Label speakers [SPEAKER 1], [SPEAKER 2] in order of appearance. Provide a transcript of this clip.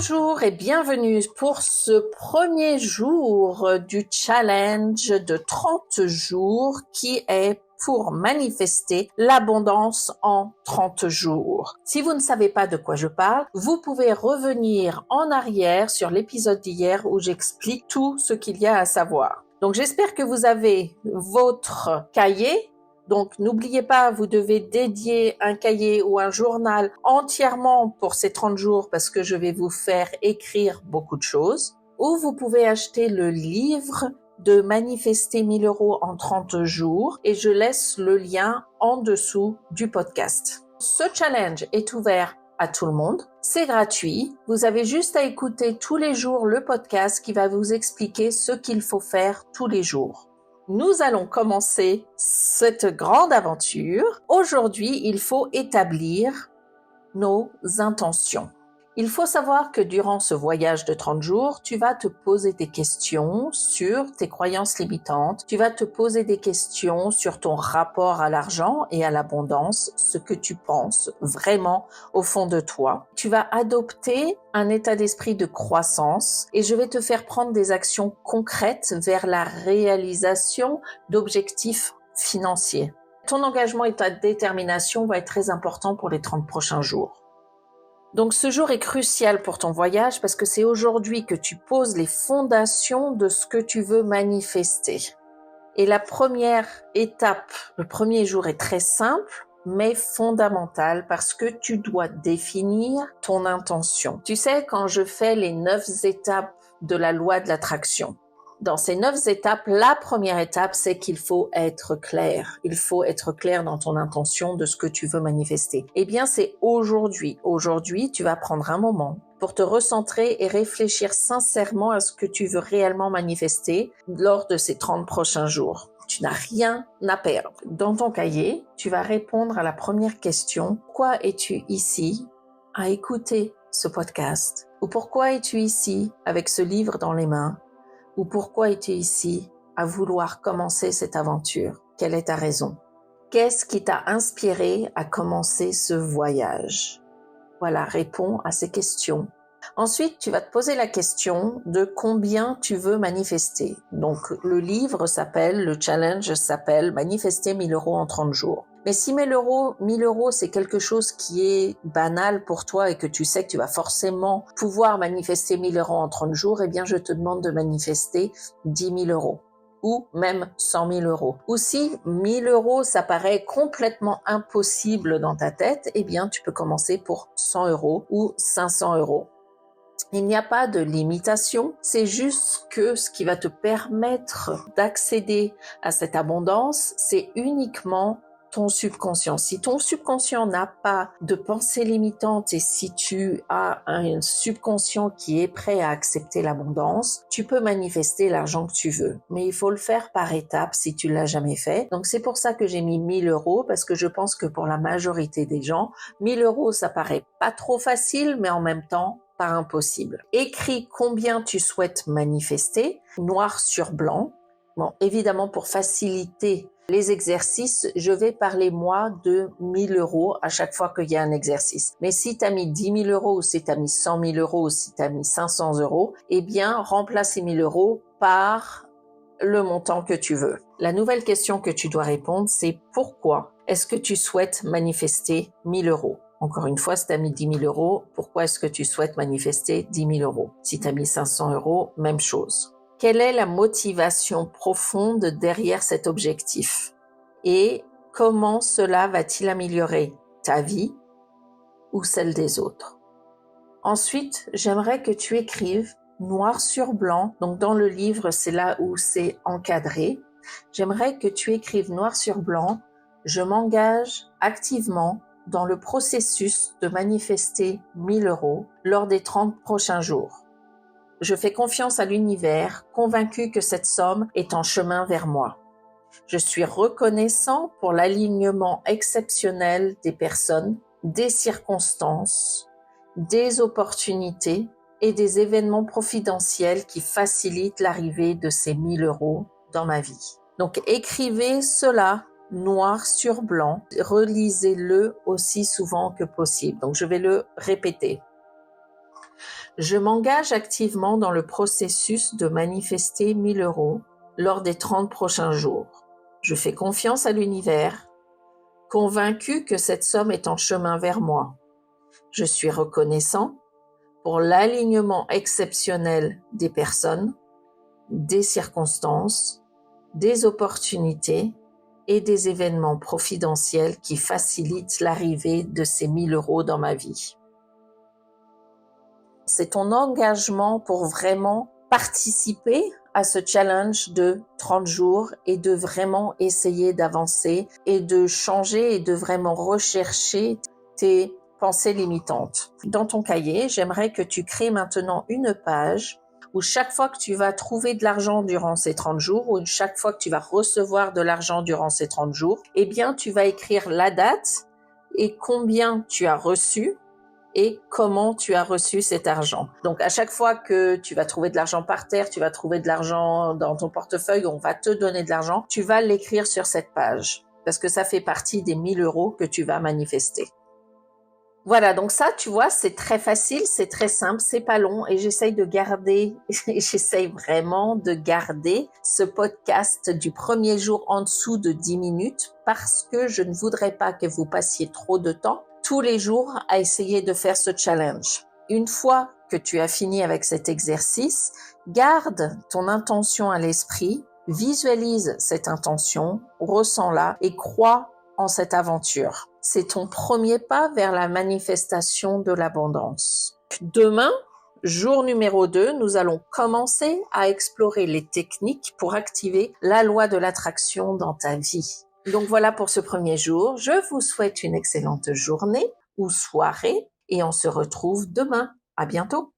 [SPEAKER 1] Bonjour et bienvenue pour ce premier jour du challenge de 30 jours qui est pour manifester l'abondance en 30 jours. Si vous ne savez pas de quoi je parle, vous pouvez revenir en arrière sur l'épisode d'hier où j'explique tout ce qu'il y a à savoir. Donc j'espère que vous avez votre cahier. Donc, n'oubliez pas, vous devez dédier un cahier ou un journal entièrement pour ces 30 jours parce que je vais vous faire écrire beaucoup de choses. Ou vous pouvez acheter le livre de Manifester 1000 euros en 30 jours et je laisse le lien en dessous du podcast. Ce challenge est ouvert à tout le monde. C'est gratuit. Vous avez juste à écouter tous les jours le podcast qui va vous expliquer ce qu'il faut faire tous les jours. Nous allons commencer cette grande aventure. Aujourd'hui, il faut établir nos intentions. Il faut savoir que durant ce voyage de 30 jours, tu vas te poser des questions sur tes croyances limitantes. Tu vas te poser des questions sur ton rapport à l'argent et à l'abondance, ce que tu penses vraiment au fond de toi. Tu vas adopter un état d'esprit de croissance et je vais te faire prendre des actions concrètes vers la réalisation d'objectifs financiers. Ton engagement et ta détermination vont être très importants pour les 30 prochains jours. Donc ce jour est crucial pour ton voyage parce que c'est aujourd'hui que tu poses les fondations de ce que tu veux manifester. Et la première étape, le premier jour est très simple, mais fondamental parce que tu dois définir ton intention. Tu sais, quand je fais les 9 étapes de la loi de l'attraction, dans ces 9 étapes, la première étape, c'est qu'il faut être clair. Il faut être clair dans ton intention de ce que tu veux manifester. Eh bien, c'est aujourd'hui. Aujourd'hui, tu vas prendre un moment pour te recentrer et réfléchir sincèrement à ce que tu veux réellement manifester lors de ces 30 prochains jours. Tu n'as rien à perdre. Dans ton cahier, tu vas répondre à la première question. Pourquoi es-tu ici à écouter ce podcast? Ou pourquoi es-tu ici avec ce livre dans les mains? Ou pourquoi es-tu ici à vouloir commencer cette aventure? Quelle est ta raison? Qu'est-ce qui t'a inspiré à commencer ce voyage? Voilà, réponds à ces questions. Ensuite, tu vas te poser la question de combien tu veux manifester. Donc, le livre le challenge s'appelle Manifester 1000 euros en 30 jours. Mais si 1000 euros, c'est quelque chose qui est banal pour toi et que tu sais que tu vas forcément pouvoir manifester 1000 euros en 30 jours, eh bien, je te demande de manifester 10 000 euros ou même 100 000 euros. Ou si 1000 euros, ça paraît complètement impossible dans ta tête, eh bien, tu peux commencer pour 100 euros ou 500 euros. Il n'y a pas de limitation, c'est juste que ce qui va te permettre d'accéder à cette abondance, c'est uniquement ton subconscient. Si ton subconscient n'a pas de pensée limitante et si tu as un subconscient qui est prêt à accepter l'abondance, tu peux manifester l'argent que tu veux. Mais il faut le faire par étapes si tu l'as jamais fait. Donc c'est pour ça que j'ai mis 1000 euros parce que je pense que pour la majorité des gens, 1000 euros ça paraît pas trop facile, mais en même temps, pas impossible. Écris combien tu souhaites manifester, noir sur blanc. Bon, évidemment, pour faciliter les exercices, je vais parler, moi, de 1000 euros à chaque fois qu'il y a un exercice. Mais si tu as mis 10 000 euros ou si tu as mis 100 000 euros ou si tu as mis 500 euros, eh bien, remplace ces 1000 euros par le montant que tu veux. La nouvelle question que tu dois répondre, c'est pourquoi est-ce que tu souhaites manifester 1000 euros? Encore une fois, si tu as mis 10 000 euros, pourquoi est-ce que tu souhaites manifester 10 000 euros? Si tu as mis 500 euros, même chose. Quelle est la motivation profonde derrière cet objectif? Et comment cela va-t-il améliorer ta vie ou celle des autres? Ensuite, j'aimerais que tu écrives noir sur blanc. Donc, dans le livre, c'est là où c'est encadré. J'aimerais que tu écrives noir sur blanc. Je m'engage activement dans le processus de manifester 1000 euros lors des 30 prochains jours. Je fais confiance à l'univers, convaincu que cette somme est en chemin vers moi. Je suis reconnaissant pour l'alignement exceptionnel des personnes, des circonstances, des opportunités et des événements providentiels qui facilitent l'arrivée de ces 1000 euros dans ma vie. Donc écrivez cela noir sur blanc, relisez-le aussi souvent que possible. Donc je vais le répéter. Je m'engage activement dans le processus de manifester 1 000 € lors des 30 prochains jours. Je fais confiance à l'univers, convaincu que cette somme est en chemin vers moi. Je suis reconnaissant pour l'alignement exceptionnel des personnes, des circonstances, des opportunités et des événements providentiels qui facilitent l'arrivée de ces 1 000 € dans ma vie. C'est ton engagement pour vraiment participer à ce challenge de 30 jours et de vraiment essayer d'avancer et de changer et de vraiment rechercher tes pensées limitantes. Dans ton cahier, j'aimerais que tu crées maintenant une page où chaque fois que tu vas trouver de l'argent durant ces 30 jours ou chaque fois que tu vas recevoir de l'argent durant ces 30 jours, eh bien, tu vas écrire la date et combien tu as reçu et comment tu as reçu cet argent. Donc, à chaque fois que tu vas trouver de l'argent par terre, tu vas trouver de l'argent dans ton portefeuille, on va te donner de l'argent, tu vas l'écrire sur cette page parce que ça fait partie des 1 000 € que tu vas manifester. Voilà, donc ça, tu vois, c'est très facile, c'est très simple, c'est pas long et j'essaye vraiment de garder ce podcast du premier jour en dessous de 10 minutes parce que je ne voudrais pas que vous passiez trop de temps tous les jours à essayer de faire ce challenge. Une fois que tu as fini avec cet exercice, garde ton intention à l'esprit, visualise cette intention, ressens-la et crois en cette aventure. C'est ton premier pas vers la manifestation de l'abondance. Demain, jour numéro 2, nous allons commencer à explorer les techniques pour activer la loi de l'attraction dans ta vie. Donc voilà pour ce premier jour. Je vous souhaite une excellente journée ou soirée et on se retrouve demain. À bientôt.